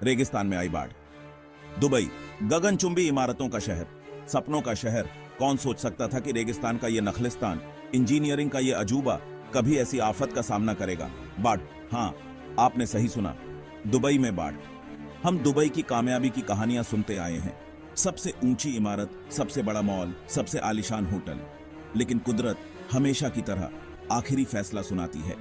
रेगिस्तान में आई बाढ़। दुबई, गगनचुंबी इमारतों का शहर, सपनों का शहर। कौन सोच सकता था कि रेगिस्तान का यह नखलिस्तान, इंजीनियरिंग का यह अजूबा कभी ऐसी आफत का सामना करेगा। बाढ़, हाँ, आपने सही सुना, दुबई में बाढ़। हम दुबई की कामयाबी की कहानियां सुनते आए हैं, सबसे ऊंची इमारत, सबसे बड़ा मॉल, सबसे आलीशान होटल। लेकिन कुदरत हमेशा की तरह आखिरी फैसला सुनाती है।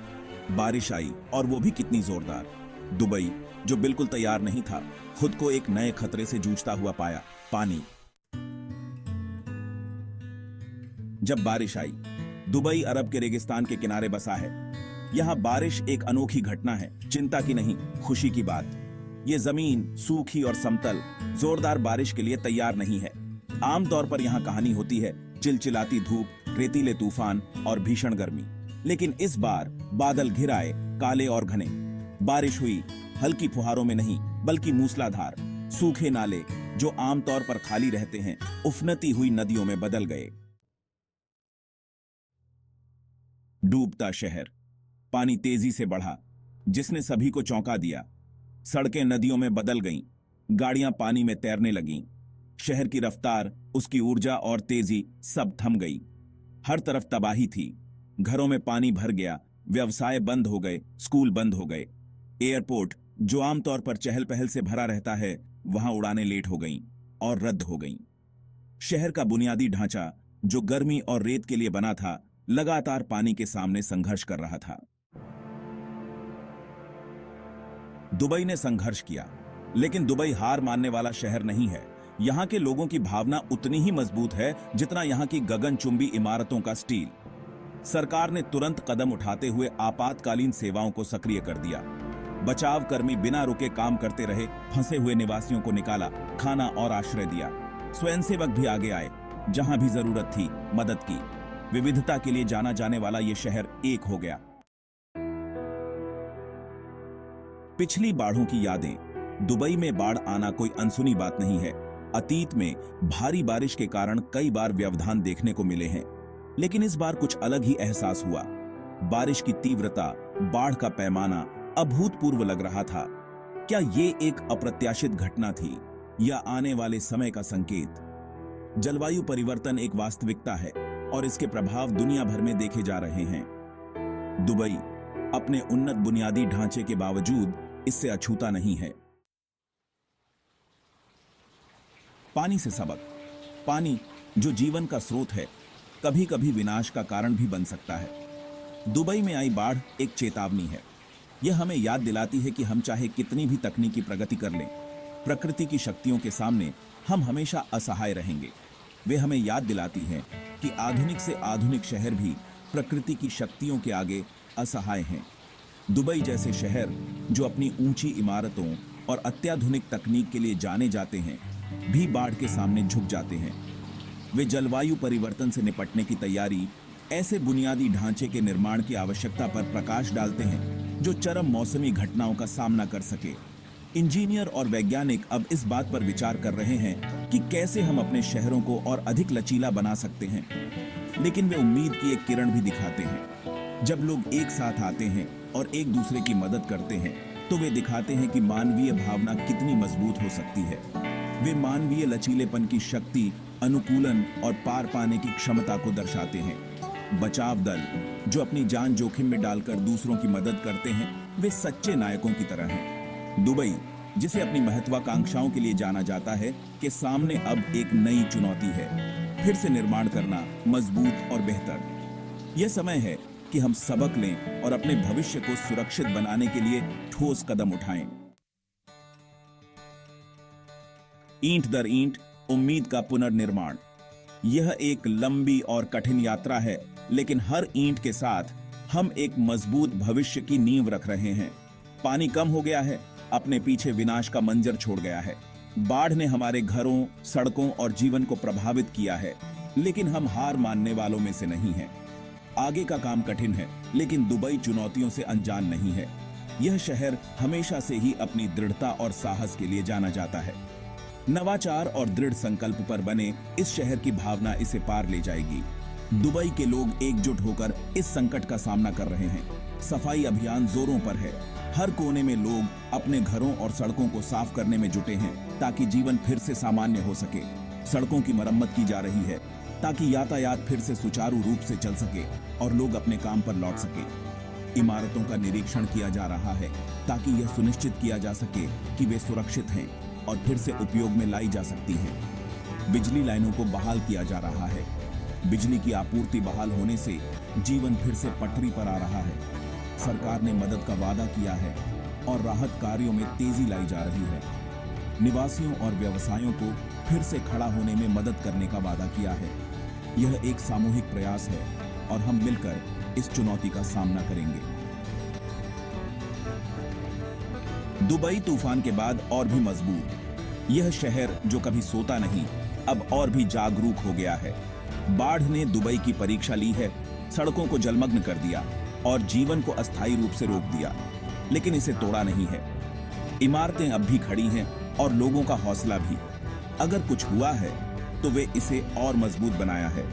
बारिश आई, और वो भी कितनी जोरदार। दुबई, जो बिल्कुल तैयार नहीं था, खुद को एक नए खतरे से जूझता हुआ पाया, पानी। जब बारिश आई, दुबई अरब के रेगिस्तान के किनारे बसा है। यहां बारिश एक अनोखी घटना है, चिंता की नहीं, खुशी की बात। ये जमीन सूखी और समतल जोरदार बारिश के लिए तैयार नहीं है। आमतौर पर यहां कहानी होती है चिलचिलाती धूप, रेतीले तूफान और भीषण गर्मी। लेकिन इस बार बादल घिर आए, काले और घने। बारिश हुई हल्की फुहारों में नहीं, बल्कि मूसलाधार। सूखे नाले जो आमतौर पर खाली रहते हैं, उफनती हुई नदियों में बदल गए। डूबता शहर, पानी तेजी से बढ़ा, जिसने सभी को चौंका दिया। सड़कें नदियों में बदल गईं, गाड़ियां पानी में तैरने लगीं। शहर की रफ्तार, उसकी ऊर्जा और तेजी सब थम गई। हर तरफ तबाही थी। घरों में पानी भर गया, व्यवसाय बंद हो गए, स्कूल बंद हो गए। एयरपोर्ट, जो आमतौर पर चहल पहल से भरा रहता है, वहां उड़ानें लेट हो गईं और रद्द हो गईं। शहर का बुनियादी ढांचा, जो गर्मी और रेत के लिए बना था, लगातार पानी के सामने संघर्ष कर रहा था। दुबई ने संघर्ष किया, लेकिन दुबई हार मानने वाला शहर नहीं है। यहां के लोगों की भावना उतनी ही मजबूत है जितना यहां की गगनचुंबी इमारतों का स्टील। सरकार ने तुरंत कदम उठाते हुए आपातकालीन सेवाओं को सक्रिय कर दिया। बचाव कर्मी बिना रुके काम करते रहे, फंसे हुए निवासियों को निकाला, खाना और आश्रय दिया। स्वयंसेवक भी आगे आए, जहां भी जरूरत थी मदद की। विविधता के लिए जाना जाने वाला यह शहर एक हो गया। पिछली बाढ़ों की यादें। दुबई में बाढ़ आना कोई अनसुनी बात नहीं है। अतीत में भारी बारिश के कारण कई बार व्यवधान देखने को मिले हैं, लेकिन इस बार कुछ अलग ही एहसास हुआ। बारिश की तीव्रता, बाढ़ का पैमाना अभूतपूर्व लग रहा था। क्या ये एक अप्रत्याशित घटना थी या आने वाले समय का संकेत? जलवायु परिवर्तन एक वास्तविकता है और इसके प्रभाव दुनिया भर में देखे जा रहे हैं। दुबई अपने उन्नत बुनियादी ढांचे के बावजूद इससे अछूता नहीं है। पानी से सबक। पानी, जो जीवन का स्रोत है, कभी कभी विनाश का कारण भी बन सकता है। दुबई में आई बाढ़ एक चेतावनी है। यह हमें याद दिलाती है कि हम चाहे कितनी भी तकनीकी प्रगति कर लें, प्रकृति की शक्तियों के सामने हम हमेशा असहाय रहेंगे। वे हमें याद दिलाती हैं कि आधुनिक से आधुनिक शहर भी प्रकृति की शक्तियों के आगे असहाय हैं। दुबई जैसे शहर, जो अपनी ऊंची इमारतों और अत्याधुनिक तकनीक के लिए जाने जाते हैं, भी बाढ़ के सामने झुक जाते हैं। वे जलवायु परिवर्तन से निपटने की तैयारी, ऐसे बुनियादी ढांचे के निर्माण की आवश्यकता पर प्रकाश डालते हैं जो चरम मौसमी घटनाओं का सामना कर सके। इंजीनियर और वैज्ञानिक अब इस बात पर विचार कर रहे हैं कि कैसे हम अपने शहरों को और अधिक लचीला बना सकते हैं। लेकिन वे उम्मीद की एक किरण भी दिखाते हैं। जब लोग एक साथ आते हैं और एक दूसरे की मदद करते हैं, तो वे दिखाते हैं कि मानवीय भावना कितनी मजबूत हो सकती है। वे मानवीय लचीलेपन की शक्ति, अनुकूलन और पार पाने की क्षमता को दर्शाते हैं। बचाव दल, जो अपनी जान जोखिम में डालकर दूसरों की मदद करते हैं, वे सच्चे नायकों की तरह हैं। दुबई, जिसे अपनी महत्वाकांक्षाओं के लिए जाना जाता है, के सामने अब एक नई चुनौती है, फिर से निर्माण करना मजबूत और बेहतर। यह समय है कि हम सबक लें और अपने भविष्य को सुरक्षित बनाने के लिए ठोस कदम उठाएं। ईंट दर ईंट, उम्मीद का पुनर्निर्माण। यह एक लंबी और कठिन यात्रा है, लेकिन हर ईंट के साथ हम एक मजबूत भविष्य की नींव रख रहे हैं। पानी कम हो गया है, अपने पीछे विनाश का मंजर छोड़ गया है। बाढ़ ने हमारे घरों, सड़कों और जीवन को प्रभावित किया है, लेकिन हम हार मानने वालों में से नहीं हैं। आगे का काम कठिन है, लेकिन दुबई चुनौतियों से अनजान नहीं है। यह शहर हमेशा से ही अपनी दृढ़ता और साहस के लिए जाना जाता है। नवाचार और दृढ़ संकल्प पर बने इस शहर की भावना इसे पार ले जाएगी। दुबई के लोग एकजुट होकर इस संकट का सामना कर रहे हैं। सफाई अभियान जोरों पर है। हर कोने में लोग अपने घरों और सड़कों को साफ करने में जुटे हैं ताकि जीवन फिर से सामान्य हो सके। सड़कों की मरम्मत की जा रही है ताकि यातायात फिर से सुचारू रूप से चल सके और लोग अपने काम पर लौट सके। इमारतों का निरीक्षण किया जा रहा है ताकि यह सुनिश्चित किया जा सके कि वे सुरक्षित हैं और फिर से उपयोग में लाई जा सकती हैं। बिजली लाइनों को बहाल किया जा रहा है। बिजली की आपूर्ति बहाल होने से जीवन फिर से पटरी पर आ रहा है। सरकार ने मदद का वादा किया है और राहत कार्यों में तेजी लाई जा रही है। निवासियों और व्यवसायों को फिर से खड़ा होने में मदद करने का वादा किया है। यह एक सामूहिक प्रयास है और हम मिलकर इस चुनौती का सामना करेंगे। दुबई तूफान के बाद और भी मजबूत। यह शहर जो कभी सोता नहीं, अब और भी जागरूक हो गया है। बाढ़ ने दुबई की परीक्षा ली है, सड़कों को जलमग्न कर दिया और जीवन को अस्थायी रूप से रोक दिया, लेकिन इसे तोड़ा नहीं है। इमारतें अब भी खड़ी हैं और लोगों का हौसला भी। अगर कुछ हुआ है तो वे इसे और मजबूत बनाया है।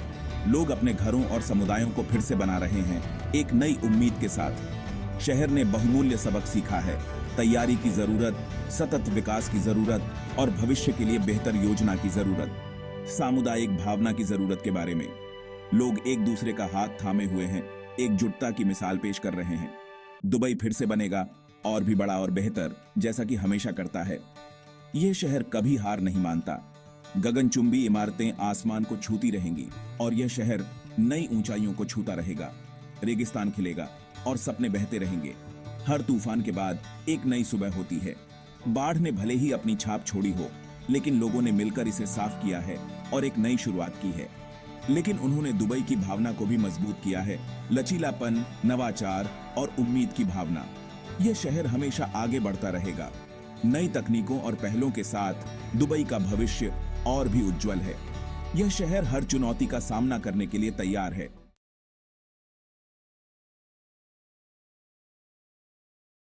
लोग अपने घरों और समुदायों को फिर से बना रहे हैं, एक नई उम्मीद के साथ। शहर ने बहुमूल्य सबक सीखा है। तैयारी की जरूरत, सतत विकास की जरूरत और भविष्य के लिए बेहतर योजना की जरूरत। सामुदायिक भावना की जरूरत के बारे में लोग एक दूसरे का हाथ थामे हुए हैं, एकजुटता की मिसाल पेश कर रहे हैं। दुबई फिर से बनेगा और भी बड़ा और बेहतर, जैसा कि हमेशा करता है। यह शहर कभी हार नहीं मानता। गगनचुंबी इमारतें आसमान को छूती रहेंगी और यह शहर नई ऊंचाइयों को छूता रहेगा। रेगिस्तान खिलेगा और सपने बहते रहेंगे। हर तूफान के बाद एक नई सुबह होती है। बाढ़ ने भले ही अपनी छाप छोड़ी हो, लेकिन लोगों ने मिलकर इसे साफ किया है और एक नई शुरुआत की है। लेकिन उन्होंने दुबई की भावना को भी मजबूत किया है। लचीलापन, नवाचार और उम्मीद की भावना। यह शहर हमेशा आगे बढ़ता रहेगा। नई तकनीकों और पहलों के साथ दुबई का भविष्य और भी उज्जवल है। यह शहर हर चुनौती का सामना करने के लिए तैयार है।